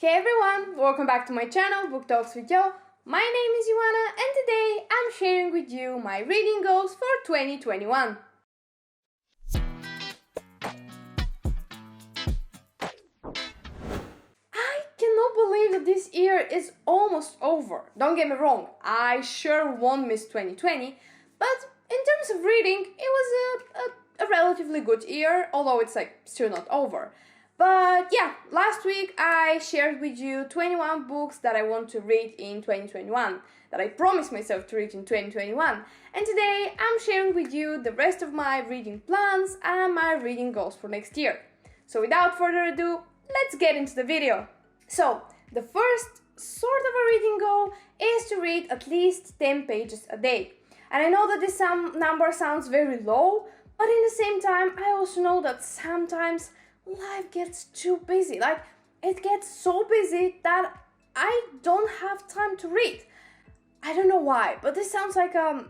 Hey everyone, welcome back to my channel, Book Talks with Jo. My name is Joanna and today I'm sharing with you my reading goals for 2021. I cannot believe that this year is almost over. Don't get me wrong, I sure won't miss 2020, but in terms of reading, it was a relatively good year, although it's still not over. But yeah, last week I shared with you 21 books that I want to read in 2021, that I promised myself to read in 2021. And today I'm sharing with you the rest of my reading plans and my reading goals for next year. So without further ado, let's get into the video. So the first sort of a reading goal is to read at least 10 pages a day. And I know that this number sounds very low, but in the same time I also know that sometimes life gets too busy. It gets so busy that I don't have time to read. I don't know why, but this sounds like a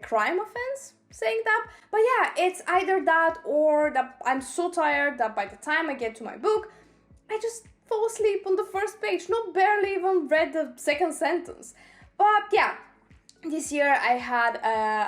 crime offense saying that. But yeah, it's either that or that I'm so tired that by the time I get to my book, I just fall asleep on the first page, not barely even read the second sentence. But yeah, this year I had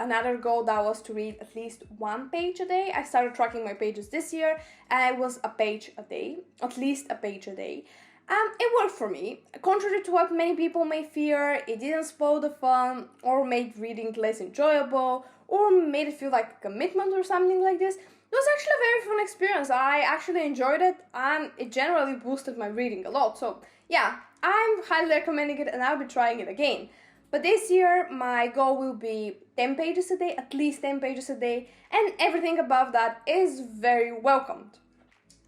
another goal that was to read at least one page a day. I started tracking my pages this year and it was a page a day, at least a page a day. It worked for me. Contrary to what many people may fear, it didn't spoil the fun or made reading less enjoyable or made it feel like a commitment or something like this. It was actually a very fun experience. I actually enjoyed it and it generally boosted my reading a lot. So yeah, I'm highly recommending it and I'll be trying it again. But this year, my goal will be 10 pages a day, at least 10 pages a day, and everything above that is very welcomed.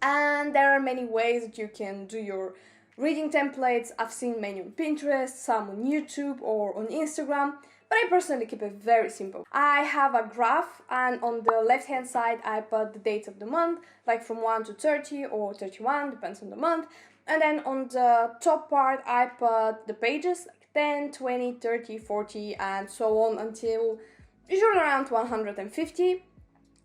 And there are many ways that you can do your reading templates. I've seen many on Pinterest, some on YouTube or on Instagram, but I personally keep it very simple. I have a graph, and on the left-hand side, I put the dates of the month, like from 1 to 30 or 31, depends on the month. And then on the top part, I put the pages, 10, 20, 30, 40 and so on until usually around 150.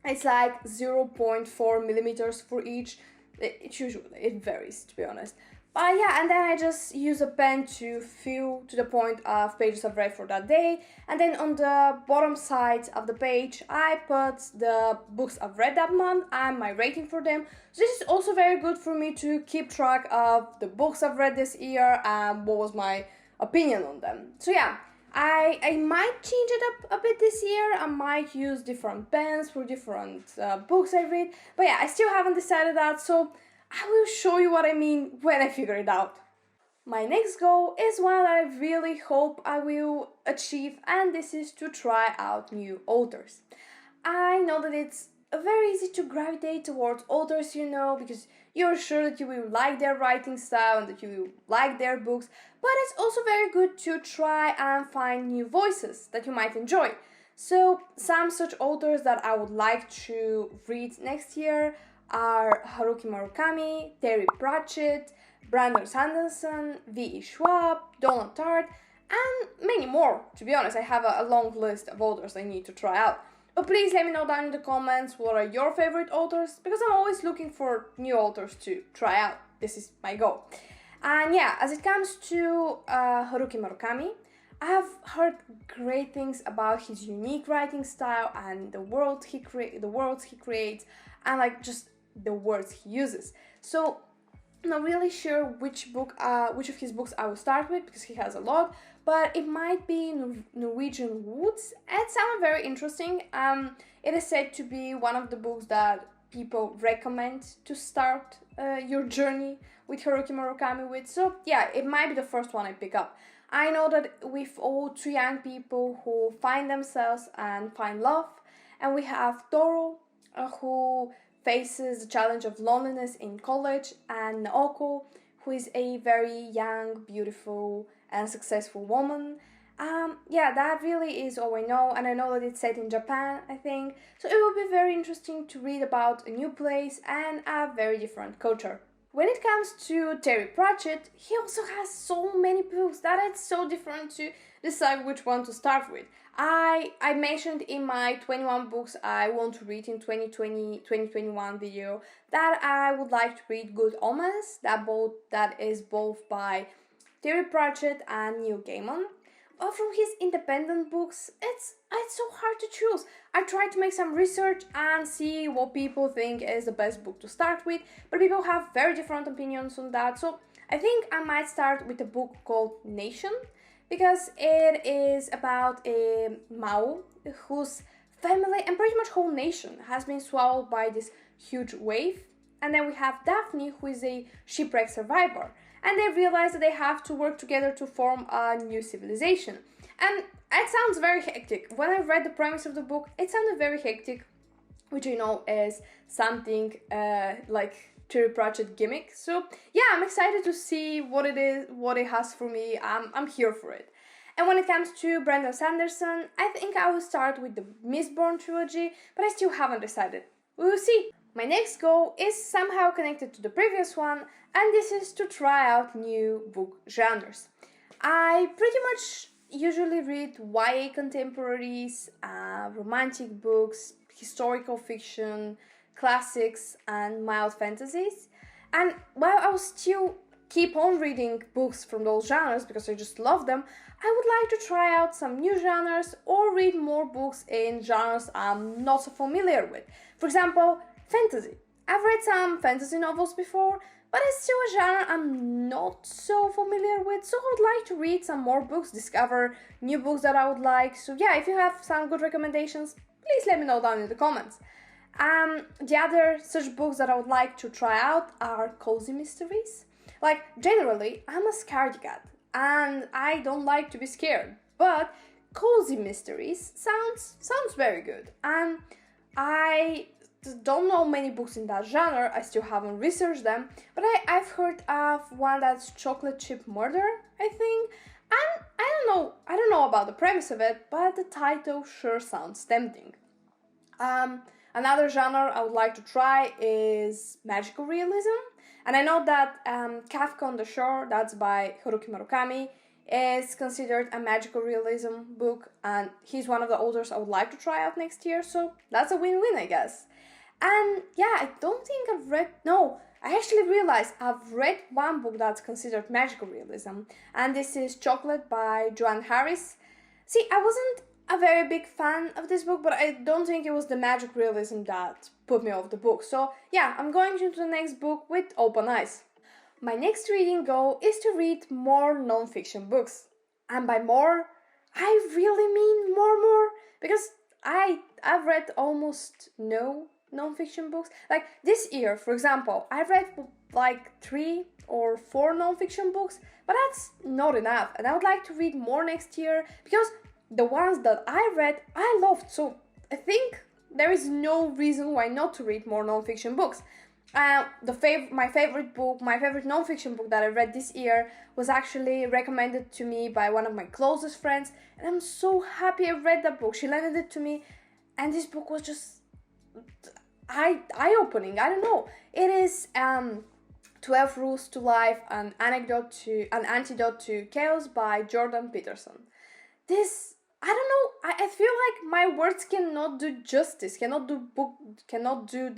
It's like 0.4 millimeters for each. It varies, to be honest. But yeah, and then I just use a pen to fill to the point of pages I've read for that day. And then on the bottom side of the page, I put the books I've read that month and my rating for them. So this is also very good for me to keep track of the books I've read this year and what was my opinion on them. So yeah, I might change it up a bit this year. I might use different pens for different books I read. But yeah, I still haven't decided that, so I will show you what I mean when I figure it out. My next goal is one that I really hope I will achieve, and this is to try out new authors. I know that it's very easy to gravitate towards authors, because you're sure that you will like their writing style and that you will like their books, but it's also very good to try and find new voices that you might enjoy. So some such authors that I would like to read next year are Haruki Murakami, Pratchett, Brandon Sanderson, V.E. Schwab, Donald Tart, and many more. To be honest, I have a long list of authors I need to try out. But please let me know down in the comments what are your favorite authors, because I'm always looking for new authors to try out. This is my goal. And yeah, as it comes to Haruki Murakami, I have heard great things about his unique writing style and the worlds he creates, and just the words he uses. So I'm not really sure which of his books I will start with, because he has a lot, but it might be Norwegian Woods. It sounds very interesting. It is said to be one of the books that people recommend to start your journey with Haruki Murakami with. So yeah, it might be the first one I pick up. I know that we've all two young people who find themselves and find love, and we have Toro, who faces the challenge of loneliness in college, and Naoko, who is a very young, beautiful and successful woman. Yeah, that really is all I know, and I know that it's set in Japan, I think, so it will be very interesting to read about a new place and a very different culture. when it comes to Terry Pratchett, he also has so many books that it's so different to decide which one to start with. I mentioned in my 21 books I want to read in 2021 video that I would like to read Good Omens, that is both by Terry Pratchett and Neil Gaiman. But from his independent books, it's so hard to choose. I tried to make some research and see what people think is the best book to start with, but people have very different opinions on that. So I think I might start with a book called Nation, because it is about a Mao whose family and pretty much whole nation has been swallowed by this huge wave. And then we have Daphne, who is a shipwreck survivor. And they realize that they have to work together to form a new civilization. And it sounds very hectic. When I read the premise of the book, it sounded very hectic, which you know is something like Terry Pratchett gimmick. So yeah, I'm excited to see what it has for me. I'm here for it. And when it comes to Brandon Sanderson, I think I will start with the Mistborn trilogy, but I still haven't decided. We will see. My next goal is somehow connected to the previous one, and this is to try out new book genres. I pretty much usually read YA contemporaries, romantic books, historical fiction, classics, and mild fantasies. And while I will still keep on reading books from those genres because I just love them, I would like to try out some new genres or read more books in genres I'm not so familiar with. For example, fantasy. I've read some fantasy novels before, but it's still a genre I'm not so familiar with, so I would like to read some more books, discover new books that I would like. So yeah, if you have some good recommendations, please let me know down in the comments. The other such books that I would like to try out are cozy mysteries. Like, generally, I'm a scaredy cat, and I don't like to be scared, but cozy mysteries sounds very good. And I don't know many books in that genre, I still haven't researched them, but I've heard of one that's Chocolate Chip Murder, I think, and I don't know about the premise of it, but the title sure sounds tempting. Another genre I would like to try is magical realism, and I know that Kafka on the Shore, that's by Haruki Murakami, is considered a magical realism book, and he's one of the authors I would like to try out next year, so that's a win-win, I guess. And yeah, I don't think I actually realized I've read one book that's considered magical realism, and this is Chocolate by Joanne Harris. See, I wasn't a very big fan of this book, but I don't think it was the magic realism that put me off the book. So yeah, I'm going into the next book with open eyes. My next reading goal is to read more non-fiction books. And by more, I really mean more, because I've read almost no non-fiction books. Like this year, for example, I read like 3 or 4 non-fiction books, but that's not enough, and I would like to read more next year because the ones that I read I loved, so I think there is no reason why not to read more non-fiction books. My favorite non-fiction book that I read this year was actually recommended to me by one of my closest friends, and I'm so happy I read that book. She lended it to me, and this book was just eye-opening. I don't know. It is 12 Rules to Life, an Antidote to Chaos by Jordan Peterson. I don't know, I feel like my words cannot do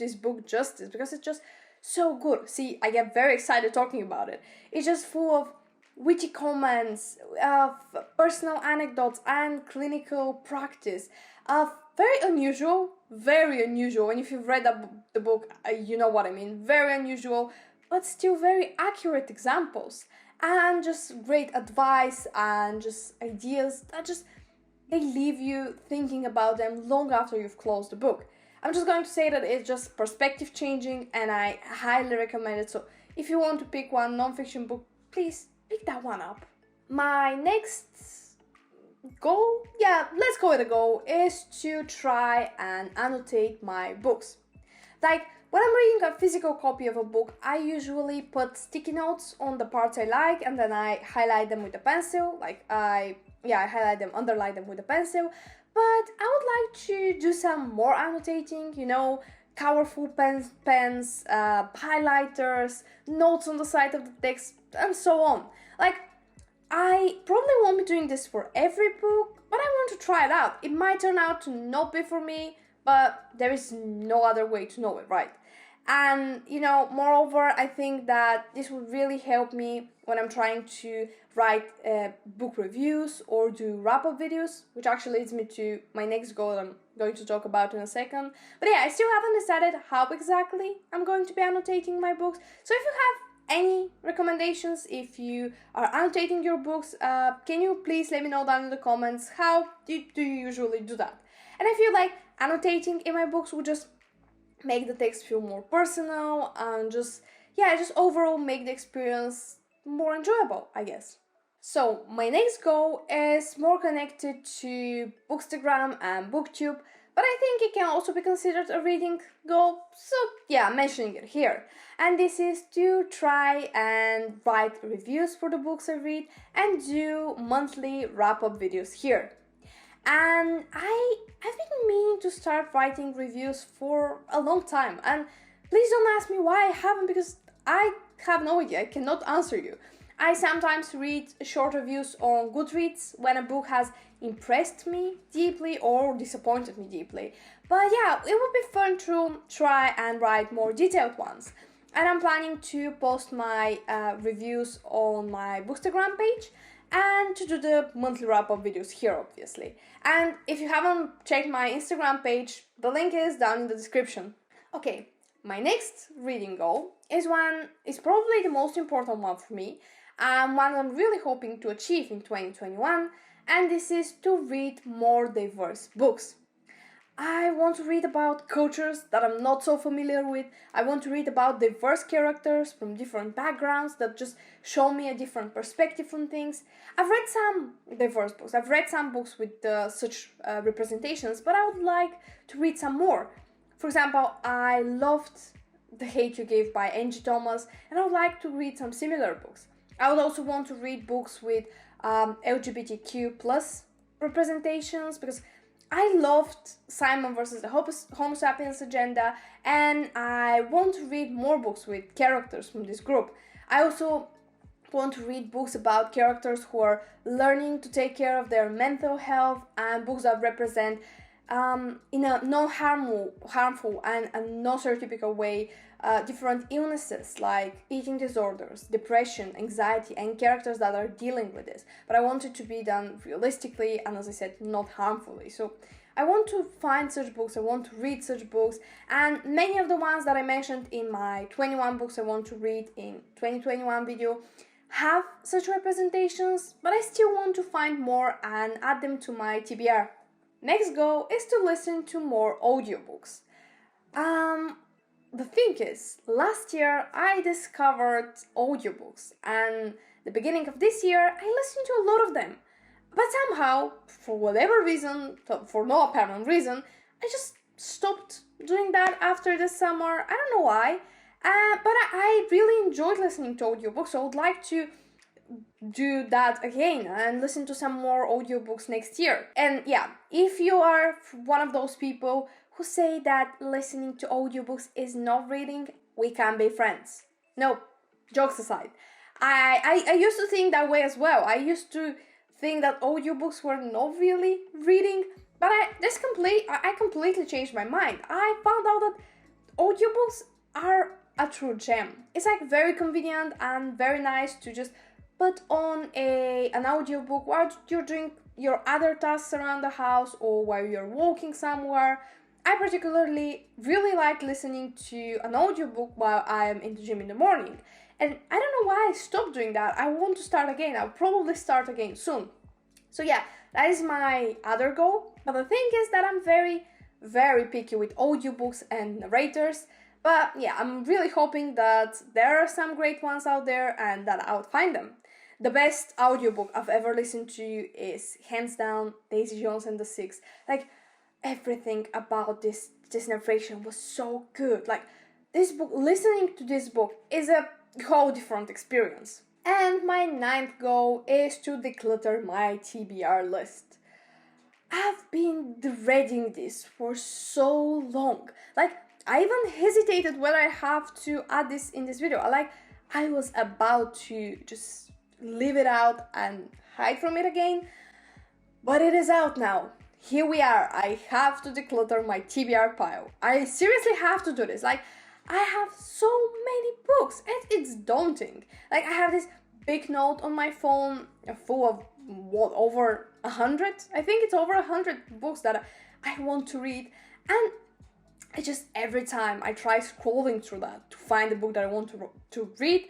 this book justice, because it's just so good. See, I get very excited talking about it. It's just full of witty comments, of personal anecdotes and clinical practice, of very unusual, and if you've read the book, you know what I mean, very unusual, but still very accurate examples, and just great advice and just ideas that just, they leave you thinking about them long after you've closed the book. I'm just going to say that it's just perspective changing, and I highly recommend it. So if you want to pick one non-fiction book, please pick that one up. My next goal, let's call it a goal, is to try and annotate my books. Like, when I'm reading a physical copy of a book, I usually put sticky notes on the parts I like, and then I highlight them with a pencil. I highlight them, underline them with a pencil. But I would like to do some more annotating, colorful pens, highlighters, notes on the side of the text, and so on. Like, I probably won't be doing this for every book, but I want to try it out. It might turn out to not be for me, but there is no other way to know it, right? And, moreover, I think that this would really help me when I'm trying to write book reviews or do wrap-up videos, which actually leads me to my next goal that I'm going to talk about in a second. But yeah, I still haven't decided how exactly I'm going to be annotating my books. So if you have any recommendations, if you are annotating your books, can you please let me know down in the comments how do you usually do that? And I feel like annotating in my books would just make the text feel more personal and just overall make the experience more enjoyable, I guess. So my next goal is more connected to Bookstagram and Booktube, but I think it can also be considered a reading goal, so yeah, I'm mentioning it here. And this is to try and write reviews for the books I read and do monthly wrap-up videos here. And I've been meaning to start writing reviews for a long time, and please don't ask me why I haven't, because I have no idea, I cannot answer you. I sometimes read short reviews on Goodreads when a book has impressed me deeply or disappointed me deeply. But yeah, it would be fun to try and write more detailed ones. And I'm planning to post my reviews on my Bookstagram page and to do the monthly wrap-up videos here, obviously. And if you haven't checked my Instagram page, the link is down in the description. Okay, my next reading goal is probably the most important one for me, and one I'm really hoping to achieve in 2021, and this is to read more diverse books. I want to read about cultures that I'm not so familiar with. I want to read about diverse characters from different backgrounds that just show me a different perspective on things. I've read some diverse books. I've read some books with such representations, but I would like to read some more. For example, I loved The Hate You Give by Angie Thomas, and I would like to read some similar books. I would also want to read books with LGBTQ plus representations, because I loved Simon versus the Homo sapiens agenda, and I want to read more books with characters from this group. I also want to read books about characters who are learning to take care of their mental health, and books that represent in a non-harmful and a non-stereotypical way different illnesses like eating disorders, depression, anxiety, and characters that are dealing with this. But I want it to be done realistically and, as I said, not harmfully. So I want to find such books, I want to read such books, and many of the ones that I mentioned in my 21 books I want to read in 2021 video have such representations, but I still want to find more and add them to my TBR. Next goal is to listen to more audiobooks. The thing is, last year I discovered audiobooks, and the beginning of this year I listened to a lot of them. But somehow, for whatever reason, for no apparent reason, I just stopped doing that after the summer. I don't know why, but I really enjoyed listening to audiobooks, so I would like to do that again and listen to some more audiobooks next year. And yeah, if you are one of those people who say that listening to audiobooks is not reading, we can be friends. No, jokes aside. I used to think that way as well. I used to think that audiobooks were not really reading, but I completely changed my mind. I found out that audiobooks are a true gem. It's like very convenient and very nice to just put on an audiobook while you're doing your other tasks around the house or while you're walking somewhere. I particularly really like listening to an audiobook while I'm in the gym in the morning. And I don't know why I stopped doing that. I want to start again. I'll probably start again soon. So yeah, that is my other goal. But the thing is that I'm very, very picky with audiobooks and narrators. But yeah, I'm really hoping that there are some great ones out there and that I'll find them. The best audiobook I've ever listened to is hands down Daisy Jones and the Six. Like, everything about this narration was so good. Like, this book, listening to this book is a whole different experience. And my 9th goal is to declutter my TBR list. I've been dreading this for so long. Like, I even hesitated whether I have to add this in this video. I was about to just leave it out and hide from it again, but it is out now. Here we are. I have to declutter my TBR pile. I seriously have to do this. I have so many books. It's daunting. I have this big note on my phone full of over 100? I think it's over 100 books that I want to read, and it just, every time I try scrolling through that to find the book that I want to read,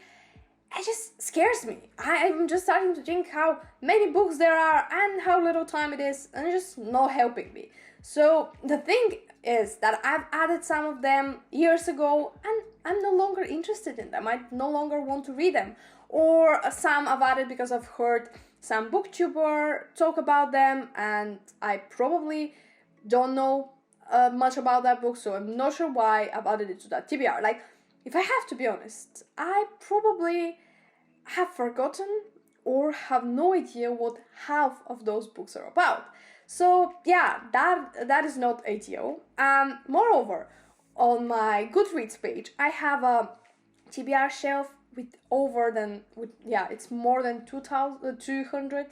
it just scares me. I'm just starting to think how many books there are and how little time it is, and it's just not helping me. So the thing is that I've added some of them years ago and I'm no longer interested in them. I no longer want to read them. Or some I've added because I've heard some booktuber talk about them and I probably don't know much about that book, so I'm not sure why I've added it to that TBR. If I have to be honest, I probably have forgotten or have no idea what half of those books are about. So yeah, that is not ATO. Moreover, on my Goodreads page, I have a TBR shelf with it's more than 200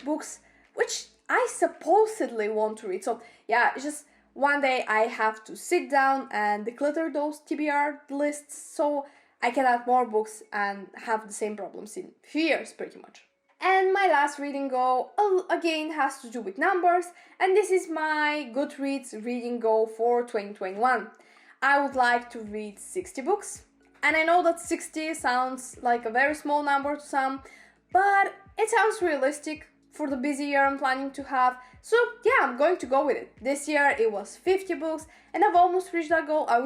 books, which I supposedly want to read. So yeah, it's just one day I have to sit down and declutter those TBR lists so I can add more books and have the same problems in a few years pretty much. And my last reading goal, again, has to do with numbers, and this is my Goodreads reading goal for 2021. I would like to read 60 books, and I know that 60 sounds like a very small number to some, but it sounds realistic for the busy year I'm planning to have. So yeah, I'm going to go with it. This year it was 50 books and I've almost reached that goal. I'm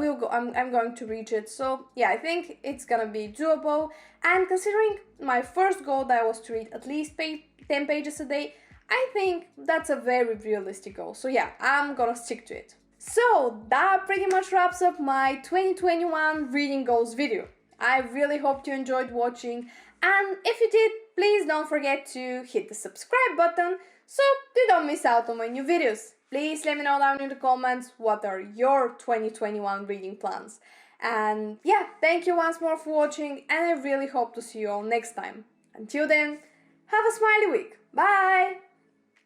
going to reach it. So yeah, I think it's gonna be doable. And considering my first goal that was to read at least 10 pages a day, I think that's a very realistic goal. So yeah, I'm gonna stick to it. So that pretty much wraps up my 2021 reading goals video. I really hope you enjoyed watching, and if you did, please don't forget to hit the subscribe button so you don't miss out on my new videos. Please let me know down in the comments what are your 2021 reading plans. And yeah, thank you once more for watching, and I really hope to see you all next time. Until then, have a smiley week. Bye!